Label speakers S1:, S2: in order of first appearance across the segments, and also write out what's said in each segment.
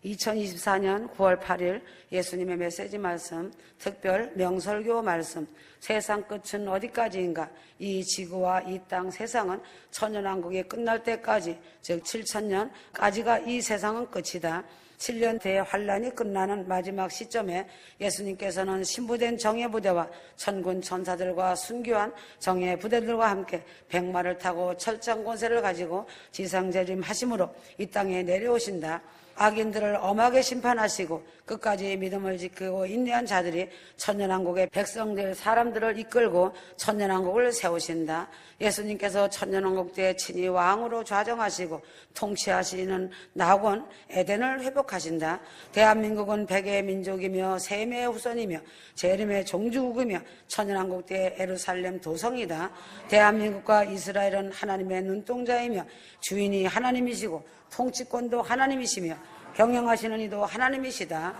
S1: 2024년 9월 8일 예수님의 메시지 말씀, 특별 명설교 말씀, 세상 끝은 어디까지인가? 이 지구와 이 땅 세상은 천년왕국이 끝날 때까지, 즉 7천년까지가 이 세상은 끝이다. 7년 대환란이 끝나는 마지막 시점에 예수님께서는 신부된 정예부대와 천군 천사들과 순교한 정예부대들과 함께 백마를 타고 철장 권세를 가지고 지상재림하심으로 이 땅에 내려오신다. 악인들을 엄하게 심판하시고 끝까지 믿음을 지키고 인내한 자들이 천년왕국의 백성들 사람들을 이끌고 천년왕국을 세우신다. 예수님께서 천년왕국 때 친히 왕으로 좌정하시고 통치하시는 낙원 에덴을 회복하신다. 대한민국은 백의 민족이며 셈의 후손이며 재림의 종주국이며 천년왕국 때 예루살렘 도성이다. 대한민국과 이스라엘은 하나님의 눈동자이며 주인이 하나님이시고 통치권도 하나님이시며 경영하시는 이도 하나님이시다.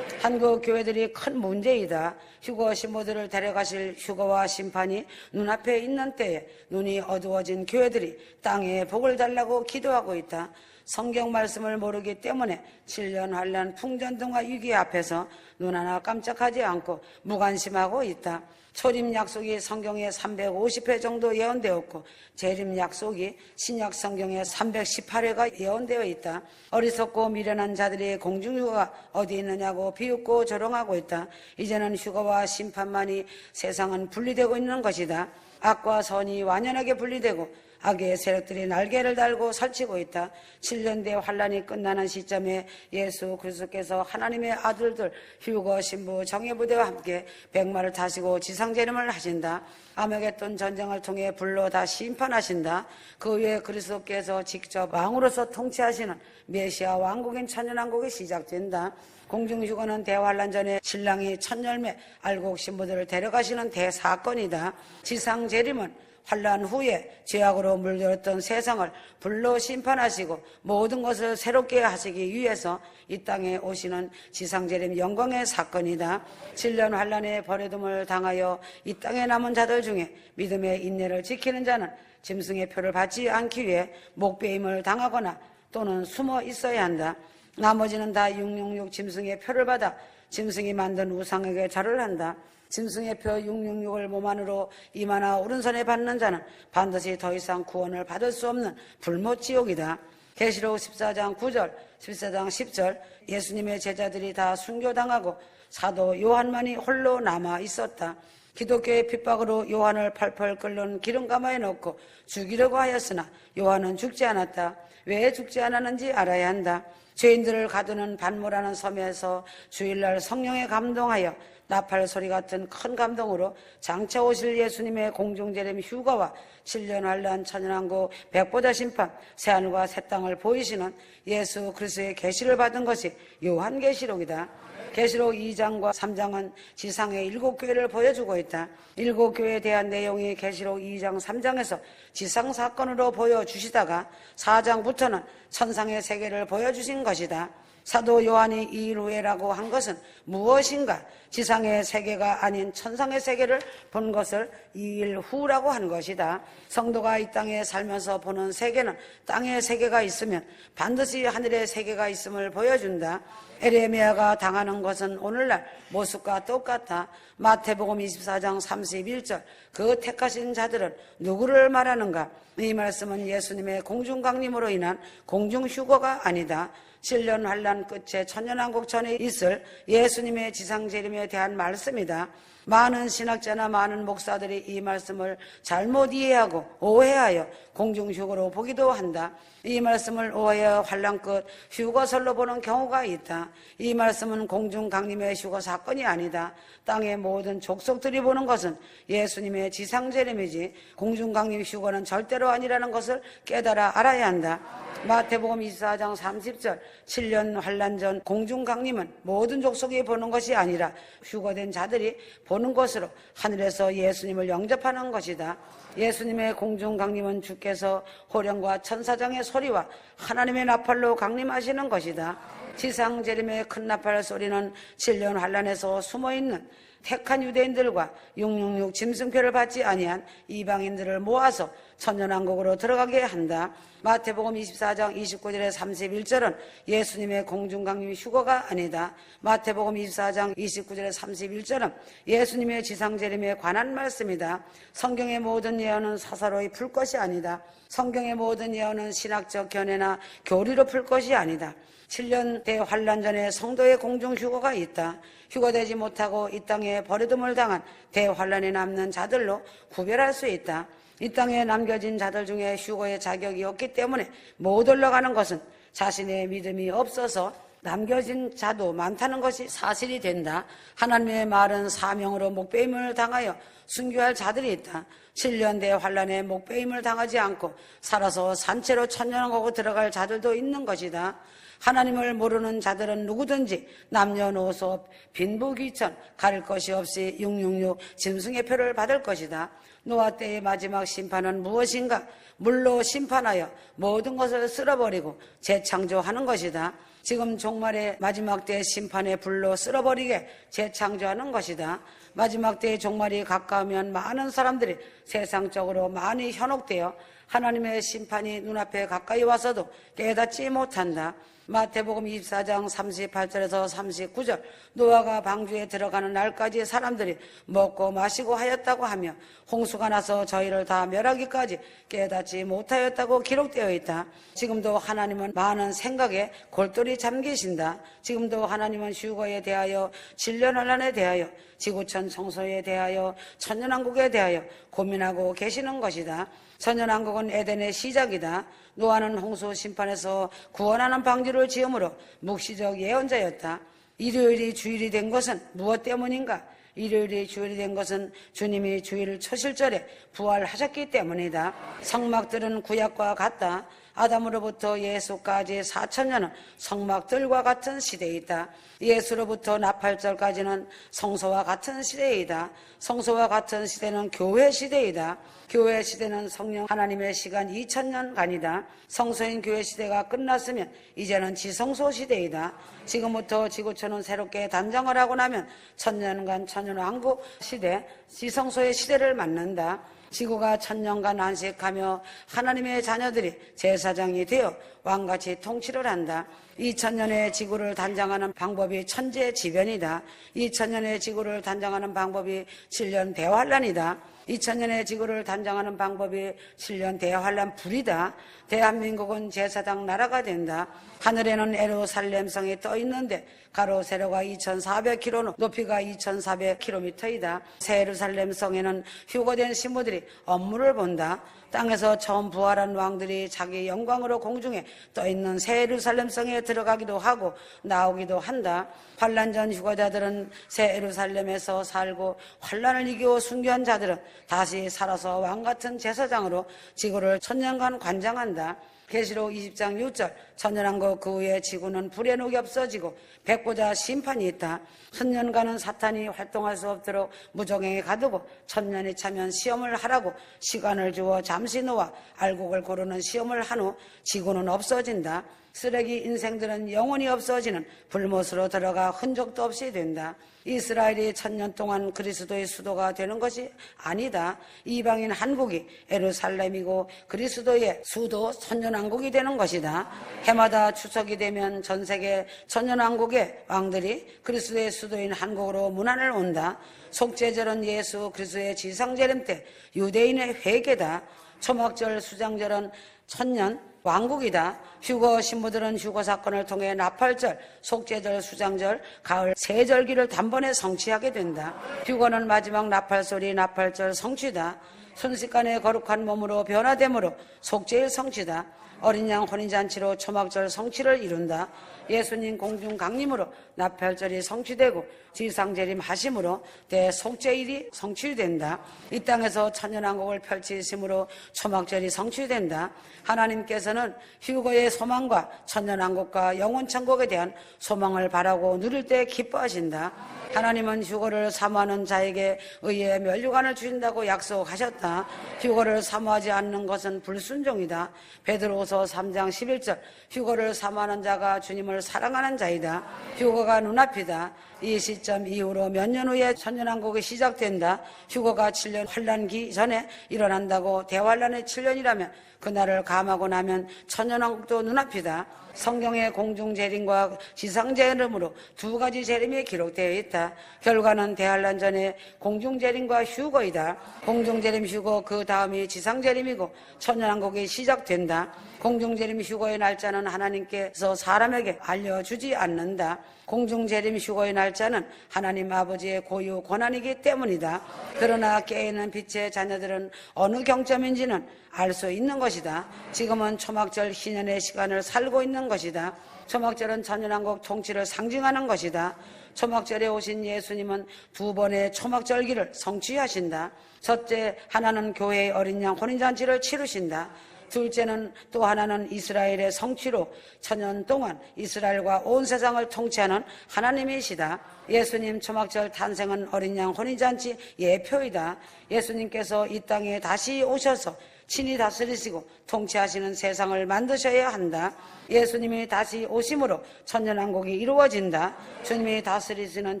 S1: 한국 교회들이 큰 문제이다. 휴거 신부들을 데려가실 휴거와 심판이 눈앞에 있는 때에 눈이 어두워진 교회들이 땅에 복을 달라고 기도하고 있다. 성경 말씀을 모르기 때문에 7년 환란 풍전등화 위기 앞에서 눈 하나 깜짝하지 않고 무관심하고 있다. 초림 약속이 성경에 350회 정도 예언되었고 재림 약속이 신약 성경에 318회가 예언되어 있다. 어리석고 미련한 자들의 공중휴가 어디 있느냐고 비웃고 조롱하고 있다. 이제는 휴거와 심판만이 세상은 분리되고 있는 것이다. 악과 선이 완연하게 분리되고 악의 세력들이 날개를 달고 설치고 있다. 7년 대 환란이 끝나는 시점에 예수 그리스도께서 하나님의 아들들 휴거 신부 정예부대와 함께 백마를 타시고 지상재림을 하신다. 아메겟돈 전쟁을 통해 불로 다 심판하신다. 그 후에 그리스도께서 직접 왕으로서 통치하시는 메시아 왕국인 천년왕국이 시작된다. 공중휴거는 대환란 전에 신랑이 첫 열매 알곡 신부들을 데려가시는 대사건이다. 지상재림은 환란 후에 죄악으로 물들었던 세상을 불로 심판하시고 모든 것을 새롭게 하시기 위해서 이 땅에 오시는 지상재림 영광의 사건이다. 7년 환란의 버려둠을 당하여 이 땅에 남은 자들 중에 믿음의 인내를 지키는 자는 짐승의 표를 받지 않기 위해 목배임을 당하거나 또는 숨어 있어야 한다. 나머지는 다 666 짐승의 표를 받아 짐승이 만든 우상에게 절을 한다. 짐승의 표 666을 몸 안으로 이마나 오른손에 받는 자는 반드시 더 이상 구원을 받을 수 없는 불못지옥이다. 계시록 14장 9절, 14장 10절 예수님의 제자들이 다 순교당하고 사도 요한만이 홀로 남아 있었다. 기독교의 핍박으로 요한을 펄펄 끓는 기름가마에 넣고 죽이려고 하였으나 요한은 죽지 않았다. 왜 죽지 않았는지 알아야 한다. 죄인들을 가두는 반모라는 섬에서 주일날 성령에 감동하여 나팔 소리 같은 큰 감동으로 장차 오실 예수님의 공중재림 휴거와 7년 환란 천년왕국 백보자 심판 새하늘과 새 땅을 보이시는 예수 그리스도의 계시를 받은 것이 요한계시록이다. 계시록 2장과 3장은 지상의 7교회를 보여주고 있다. 7교회에 대한 내용이 계시록 2장 3장에서 지상사건으로 보여주시다가 4장부터는 천상의 세계를 보여주신 것이다. 사도 요한이 이 일 후에라고 한 것은 무엇인가? 지상의 세계가 아닌 천상의 세계를 본 것을 이 일 후라고 한 것이다. 성도가 이 땅에 살면서 보는 세계는 땅의 세계가 있으면 반드시 하늘의 세계가 있음을 보여준다. 에레미야가 당하는 것은 오늘날 모습과 똑같아. 마태복음 24장 31절 그 택하신 자들은 누구를 말하는가? 이 말씀은 예수님의 공중강림으로 인한 공중휴거가 아니다. 7년 환란 끝에 천년왕국 전에 있을 예수님의 지상재림에 대한 말씀이다. 많은 신학자나 많은 목사들이 이 말씀을 잘못 이해하고 오해하여 공중휴거로 보기도 한다. 이 말씀을 오해하여 환란 끝 휴거설로 보는 경우가 있다. 이 말씀은 공중강림의 휴거 사건이 아니다. 땅의 모든 족속들이 보는 것은 예수님의 지상재림이지 공중강림 휴거는 절대로 아니라는 것을 깨달아 알아야 한다. 마태복음 24장 30절 7년 환란 전 공중강림은 모든 족속이 보는 것이 아니라 휴거된 자들이 보는 것으로 하늘에서 예수님을 영접하는 것이다. 예수님의 공중강림은 주께서 호령과 천사장의 소리와 하나님의 나팔로 강림하시는 것이다. 지상 재림의 큰 나팔 소리는 7년 환란에서 숨어있는 택한 유대인들과 666 짐승표를 받지 아니한 이방인들을 모아서 천년왕국으로 들어가게 한다. 마태복음 24장 29절에 31절은 예수님의 공중강림 휴거가 아니다. 마태복음 24장 29절에 31절은 예수님의 지상재림에 관한 말씀이다. 성경의 모든 예언은 사사로이 풀 것이 아니다. 성경의 모든 예언은 신학적 견해나 교리로 풀 것이 아니다. 7년 대환란 전에 성도의 공중휴거가 있다. 휴거되지 못하고 이 땅에 버려둠을 당한 대환란에 남는 자들로 구별할 수 있다. 이 땅에 남겨진 자들 중에 휴거의 자격이 없기 때문에 못 올라가는 것은 자신의 믿음이 없어서 남겨진 자도 많다는 것이 사실이 된다. 하나님의 말은 사명으로 목배임을 당하여 순교할 자들이 있다. 7년 대환란에 목배임을 당하지 않고 살아서 산채로 천년왕국으로 들어갈 자들도 있는 것이다. 하나님을 모르는 자들은 누구든지 남녀노소 빈부귀천 가릴 것이 없이 666 짐승의 표를 받을 것이다. 노아 때의 마지막 심판은 무엇인가? 물로 심판하여 모든 것을 쓸어버리고 재창조하는 것이다. 지금 종말의 마지막 때의 심판의 불로 쓸어버리게 재창조하는 것이다. 마지막 때의 종말이 가까우면 많은 사람들이 세상적으로 많이 현혹되어 하나님의 심판이 눈앞에 가까이 와서도 깨닫지 못한다. 마태복음 24장 38절에서 39절 노아가 방주에 들어가는 날까지 사람들이 먹고 마시고 하였다고 하며 홍수가 나서 저희를 다 멸하기까지 깨닫지 못하였다고 기록되어 있다. 지금도 하나님은 많은 생각에 골똘히 잠기신다. 지금도 하나님은 휴거에 대하여 진련환란에 대하여 지구촌 청소에 대하여 천년왕국에 대하여 고민하고 계시는 것이다. 천년왕국은 에덴의 시작이다. 노아는 홍수 심판에서 구원하는 방주를 지음으로 묵시적 예언자였다. 일요일이 주일이 된 것은 무엇 때문인가? 일요일이 주일이 된 것은 주님이 주일 초실절에 부활하셨기 때문이다. 성막들은 구약과 같다. 아담으로부터 예수까지 4천년은 성막들과 같은 시대이다. 예수로부터 나팔절까지는 성소와 같은 시대이다. 성소와 같은 시대는 교회 시대이다. 교회 시대는 성령 하나님의 시간 2000년간이다. 성소인 교회 시대가 끝났으면 이제는 지성소 시대이다. 지금부터 지구촌은 새롭게 단장을 하고 나면 천년간 천년왕국 시대, 지성소의 시대를 맞는다. 지구가 천년간 안식하며 하나님의 자녀들이 제사장이 되어 왕같이 통치를 한다. 2000년의 지구를 단장하는 방법이 천재지변이다. 2000년의 지구를 단장하는 방법이 7년 대환란이다. 2000년의 지구를 단장하는 방법이 7년 대환란 불이다. 대한민국은 제사장 나라가 된다. 하늘에는 예루살렘 성이 떠 있는데 가로 세로가 2400km, 높이가 2400km이다. 새 예루살렘 성에는 휴거된 신부들이 업무를 본다. 땅에서 처음 부활한 왕들이 자기 영광으로 공중에 떠 있는 새 예루살렘 성에 들어가기도 하고 나오기도 한다. 환란 전 휴거자들은 새 예루살렘에서 살고 환란을 이기고 순교한 자들은 다시 살아서 왕같은 제사장으로 지구를 천년간 관장한다. 계시록 20장 6절 천년왕국 그 후에 지구는 불에 녹이 없어지고 백보자 심판이 있다. 천년간은 사탄이 활동할 수 없도록 무정행에 가두고 천년이 차면 시험을 하라고 시간을 주어 잠시 놓아 알곡을 고르는 시험을 한 후 지구는 없어진다. 쓰레기 인생들은 영원히 없어지는 불못으로 들어가 흔적도 없이 된다. 이스라엘이 천년 동안 그리스도의 수도가 되는 것이 아니다. 이방인 한국이 예루살렘이고 그리스도의 수도 천년왕국이 되는 것이다. 해마다 추석이 되면 전 세계 천년왕국의 왕들이 그리스도의 수도인 한국으로 문안을 온다. 속죄절은 예수 그리스도의 지상재림 때 유대인의 회개다. 초막절 수장절은 천년 왕국이다. 휴거 신부들은 휴거 사건을 통해 나팔절, 속죄절, 수장절, 가을 세절기를 단번에 성취하게 된다. 휴거는 마지막 나팔소리, 나팔절 성취다. 순식간에 거룩한 몸으로 변화됨으로 속죄일 성취다. 어린 양 혼인잔치로 초막절 성취를 이룬다. 예수님 공중 강림으로 나팔절이 성취되고 지상재림 하심으로 대속죄일이 성취된다. 이 땅에서 천년왕국을 펼치심으로 초막절이 성취된다. 하나님께서는 휴거의 소망과 천년왕국과 영원천국에 대한 소망을 바라고 누릴 때 기뻐하신다. 하나님은 휴거를 사모하는 자에게 의의 면류관을 주신다고 약속하셨다. 휴거를 사모하지 않는 것은 불순종이다. 베드로후서 3장 11절 휴거를 사모하는 자가 주님을 자손을 사랑하는 자이다. 휴거가 눈앞이다. 이 시점 이후로 몇 년 후에 천년왕국이 시작된다. 휴거가 7년 환란기 전에 일어난다고 대환란의 7년이라면 그날을 감하고 나면 천년왕국도 눈앞이다. 성경의 공중재림과 지상재림으로 두 가지 재림이 기록되어 있다. 결과는 대환란 전에 공중재림과 휴거이다. 공중재림 휴거 그 다음이 지상재림이고 천년왕국이 시작된다. 공중재림 휴거의 날짜는 하나님께서 사람에게 알려주지 않는다. 공중재림 휴거의 날짜는 하나님 아버지의 고유 권한이기 때문이다. 그러나 깨어있는 빛의 자녀들은 어느 경점인지는 알 수 있는 것이다. 지금은 초막절 희년의 시간을 살고 있는 것이다. 초막절은 천년왕국 통치를 상징하는 것이다. 초막절에 오신 예수님은 두 번의 초막절기를 성취하신다. 첫째, 하나는 교회의 어린 양 혼인잔치를 치르신다. 둘째는 또 하나는 이스라엘의 성취로 천년 동안 이스라엘과 온 세상을 통치하는 하나님이시다. 예수님 초막절 탄생은 어린 양 혼인잔치 예표이다. 예수님께서 이 땅에 다시 오셔서 친히 다스리시고 통치하시는 세상을 만드셔야 한다. 예수님이 다시 오심으로 천년왕국이 이루어진다. 주님이 다스리시는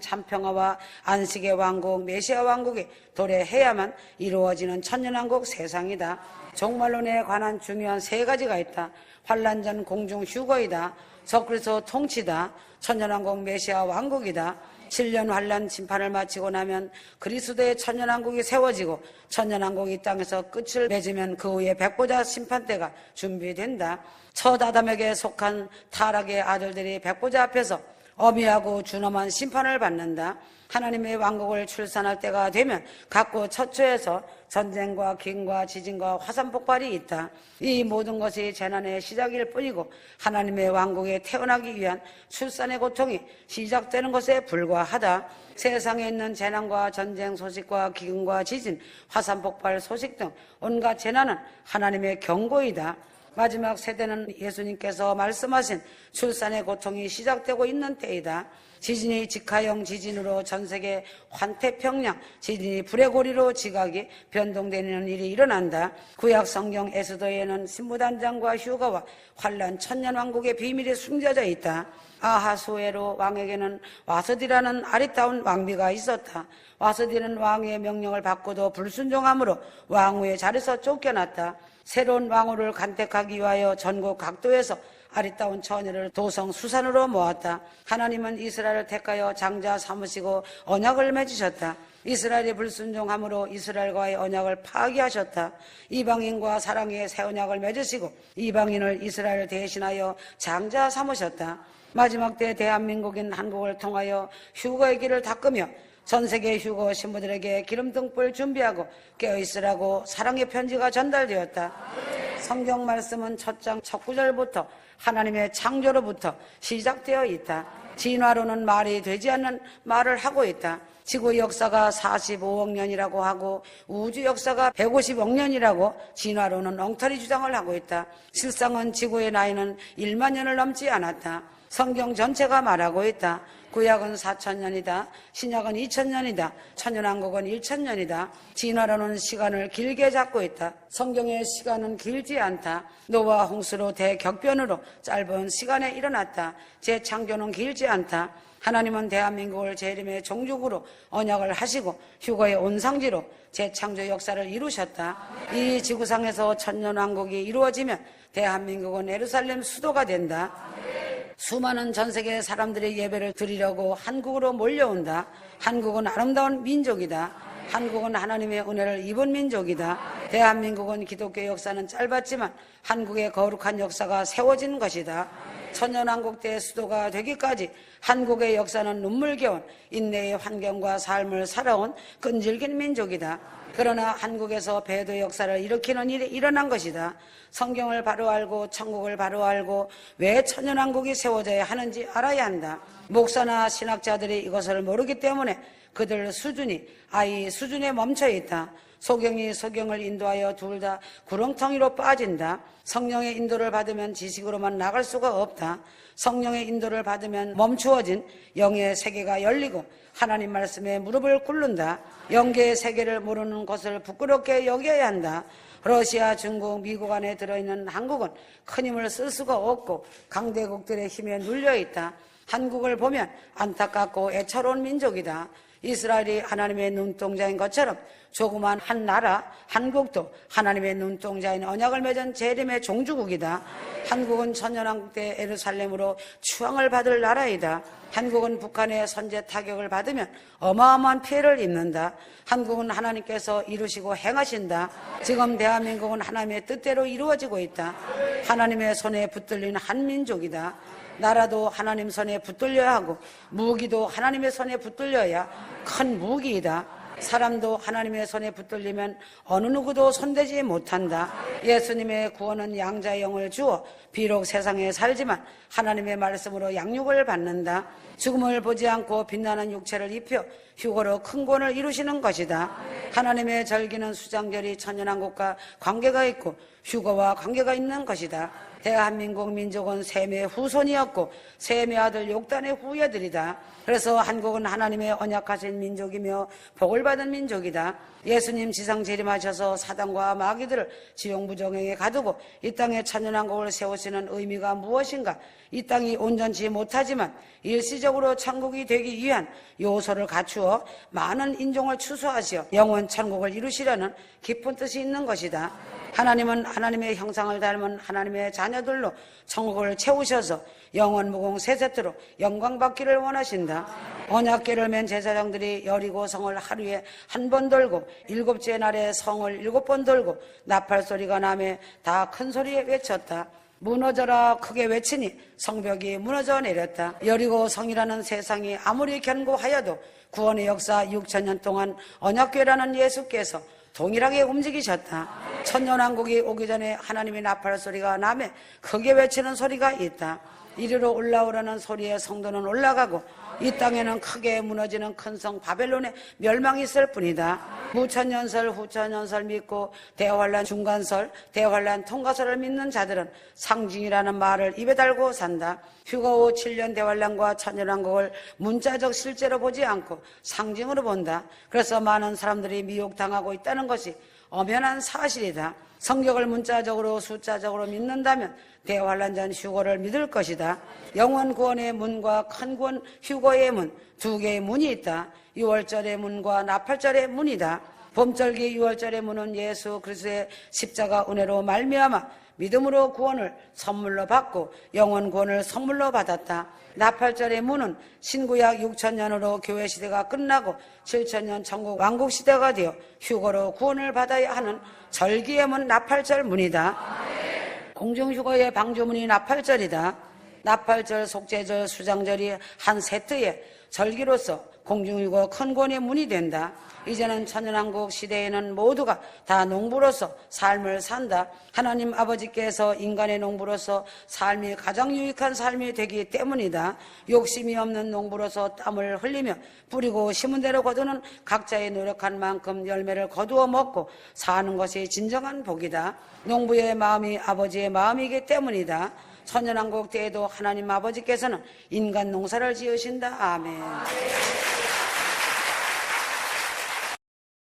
S1: 참평화와 안식의 왕국, 메시아 왕국이 도래해야만 이루어지는 천년왕국 세상이다. 종말론에 관한 중요한 세 가지가 있다. 환란전 공중 휴거이다. 적그리스도 통치다. 천년왕국 메시아 왕국이다. 7년 환란 심판을 마치고 나면 그리스도의 천년왕국이 세워지고 천년왕국이 이 땅에서 끝을 맺으면 그 후에 백보자 심판대가 준비된다. 첫 아담에게 속한 타락의 아들들이 백보자 앞에서 어미하고 준엄한 심판을 받는다. 하나님의 왕국을 출산할 때가 되면 각고 처처에서 전쟁과 기근과 지진과 화산 폭발이 있다. 이 모든 것이 재난의 시작일 뿐이고 하나님의 왕국에 태어나기 위한 출산의 고통이 시작되는 것에 불과하다. 세상에 있는 재난과 전쟁 소식과 기근과 지진, 화산 폭발 소식 등 온갖 재난은 하나님의 경고이다. 마지막 세대는 예수님께서 말씀하신 출산의 고통이 시작되고 있는 때이다. 지진이 직하형 지진으로 전세계 환태평양, 지진이 불의 고리로 지각이 변동되는 일이 일어난다. 구약 성경 에스더에는 신무단장과 휴가와 환란 천년왕국의 비밀이 숨겨져 있다. 아하수에로 왕에게는 와서디라는 아리따운 왕비가 있었다. 와서디는 왕의 명령을 받고도 불순종함으로 왕후의 자리에서 쫓겨났다. 새로운 왕후를 간택하기 위하여 전국 각도에서 아리따운 처녀를 도성 수산으로 모았다. 하나님은 이스라엘을 택하여 장자 삼으시고 언약을 맺으셨다. 이스라엘이 불순종함으로 이스라엘과의 언약을 파기하셨다. 이방인과 사랑의 새 언약을 맺으시고 이방인을 이스라엘 대신하여 장자 삼으셨다. 마지막 때 대한민국인 한국을 통하여 휴거의 길을 닦으며 전 세계 휴거 신부들에게 기름 등불 준비하고 깨어있으라고 사랑의 편지가 전달되었다. 성경 말씀은 첫 장 첫 구절부터 하나님의 창조로부터 시작되어 있다. 진화론은 말이 되지 않는 말을 하고 있다. 지구 역사가 45억 년이라고 하고 우주 역사가 150억 년이라고 진화론은 엉터리 주장을 하고 있다. 실상은 지구의 나이는 1만 년을 넘지 않았다. 성경 전체가 말하고 있다. 구약은 4,000년이다. 신약은 2,000년이다. 천년왕국은 1,000년이다. 진화론은 시간을 길게 잡고 있다. 성경의 시간은 길지 않다. 노아 홍수로 대격변으로 짧은 시간에 일어났다. 재창조는 길지 않다. 하나님은 대한민국을 재림의 종족으로 언약을 하시고 휴거의 온상지로 재창조 역사를 이루셨다. 이 지구상에서 천년왕국이 이루어지면 대한민국은 예루살렘 수도가 된다. 수많은 전 세계 사람들의 예배를 드리려고 한국으로 몰려온다. 한국은 아름다운 민족이다. 한국은 하나님의 은혜를 입은 민족이다. 대한민국은 기독교 역사는 짧았지만 한국의 거룩한 역사가 세워진 것이다. 천년왕국 때 수도가 되기까지 한국의 역사는 눈물겨운 인내의 환경과 삶을 살아온 끈질긴 민족이다. 그러나 한국에서 배도 역사를 일으키는 일이 일어난 것이다. 성경을 바로 알고 천국을 바로 알고 왜 천년왕국이 세워져야 하는지 알아야 한다. 목사나 신학자들이 이것을 모르기 때문에 그들 수준이 아이 수준에 멈춰 있다. 소경이 소경을 인도하여 둘 다 구렁텅이로 빠진다. 성령의 인도를 받으면 지식으로만 나갈 수가 없다. 성령의 인도를 받으면 멈추어진 영의 세계가 열리고 하나님 말씀에 무릎을 꿇는다. 영계의 세계를 모르는 것을 부끄럽게 여겨야 한다. 러시아, 중국, 미국 안에 들어있는 한국은 큰 힘을 쓸 수가 없고 강대국들의 힘에 눌려있다. 한국을 보면 안타깝고 애처로운 민족이다. 이스라엘이 하나님의 눈동자인 것처럼 조그만 한 나라 한국도 하나님의 눈동자인 언약을 맺은 재림의 종주국이다. 한국은 천년왕국 때 예루살렘으로 추앙을 받을 나라이다. 한국은 북한의 선제 타격을 받으면 어마어마한 피해를 입는다. 한국은 하나님께서 이루시고 행하신다. 지금 대한민국은 하나님의 뜻대로 이루어지고 있다. 하나님의 손에 붙들린 한 민족이다. 나라도 하나님 손에 붙들려야 하고 무기도 하나님의 손에 붙들려야 큰 무기이다. 사람도 하나님의 손에 붙들리면 어느 누구도 손대지 못한다. 예수님의 구원은 양자의 영을 주어 비록 세상에 살지만 하나님의 말씀으로 양육을 받는다. 죽음을 보지 않고 빛나는 육체를 입혀 휴거로 큰 구원을 이루시는 것이다. 하나님의 절기는 수장절이 천년왕국과 관계가 있고 휴거와 관계가 있는 것이다. 대한민국 민족은 셈의 후손이었고 셈의 아들 욕단의 후예들이다. 그래서 한국은 하나님의 언약하신 민족이며 복을 받은 민족이다. 예수님 지상 재림하셔서 사단과 마귀들을 지옥무정행에 가두고 이 땅에 천년왕국을 세우시는 의미가 무엇인가? 이 땅이 온전치 못하지만 일시적으로 천국이 되기 위한 요소를 갖추어 많은 인종을 추수하시어 영원 천국을 이루시려는 깊은 뜻이 있는 것이다. 하나님은 하나님의 형상을 닮은 하나님의 자녀들로 천국을 채우셔서 영원 무공 세세토록 영광받기를 원하신다. 언약궤를 맨 제사장들이 여리고 성을 하루에 한 번 돌고 일곱째 날에 성을 7번 돌고 나팔소리가 나며 다 큰 소리에 외쳤다. 무너져라 크게 외치니 성벽이 무너져 내렸다. 여리고 성이라는 세상이 아무리 견고하여도 구원의 역사 6,000년 동안 언약궤라는 예수께서 동일하게 움직이셨다. 천년왕국이 오기 전에 하나님의 나팔 소리가 나며 크게 외치는 소리가 있다. 이리로 올라오라는 소리에 성도는 올라가고 이 땅에는 크게 무너지는 큰 성 바벨론의 멸망이 있을 뿐이다. 무천년설 후천년설 믿고 대환란 중간설 대환란 통과설을 믿는 자들은 상징이라는 말을 입에 달고 산다. 휴거 후 7년 대환란과 천년왕국을 문자적 실제로 보지 않고 상징으로 본다. 그래서 많은 사람들이 미혹당하고 있다는 것이 엄연한 사실이다. 성경을 문자적으로 숫자적으로 믿는다면 대환란 전 휴거를 믿을 것이다. 영원 구원의 문과 큰 구원 휴거의 문, 두 개의 문이 있다. 6월절의 문과 나팔절의 문이다. 봄절기 6월절의 문은 예수 그리스도의 십자가 은혜로 말미암아 믿음으로 구원을 선물로 받고 영원 구원을 선물로 받았다. 나팔절의 문은 신구약 6,000년으로 교회 시대가 끝나고 7,000년 천국 왕국 시대가 되어 휴거로 구원을 받아야 하는 절기의 문 나팔절 문이다. 공중휴거의 방주문이 나팔절이다. 나팔절, 속죄절, 수장절이 한 세트의 절기로서 공중휴거 큰 구원의 문이 된다. 이제는 천년왕국 시대에는 모두가 다 농부로서 삶을 산다. 하나님 아버지께서 인간의 농부로서 삶이 가장 유익한 삶이 되기 때문이다. 욕심이 없는 농부로서 땀을 흘리며 뿌리고 심은 대로 거두는 각자의 노력한 만큼 열매를 거두어 먹고 사는 것이 진정한 복이다. 농부의 마음이 아버지의 마음이기 때문이다. 천년왕국 때에도 하나님 아버지께서는 인간 농사를 지으신다. 아멘.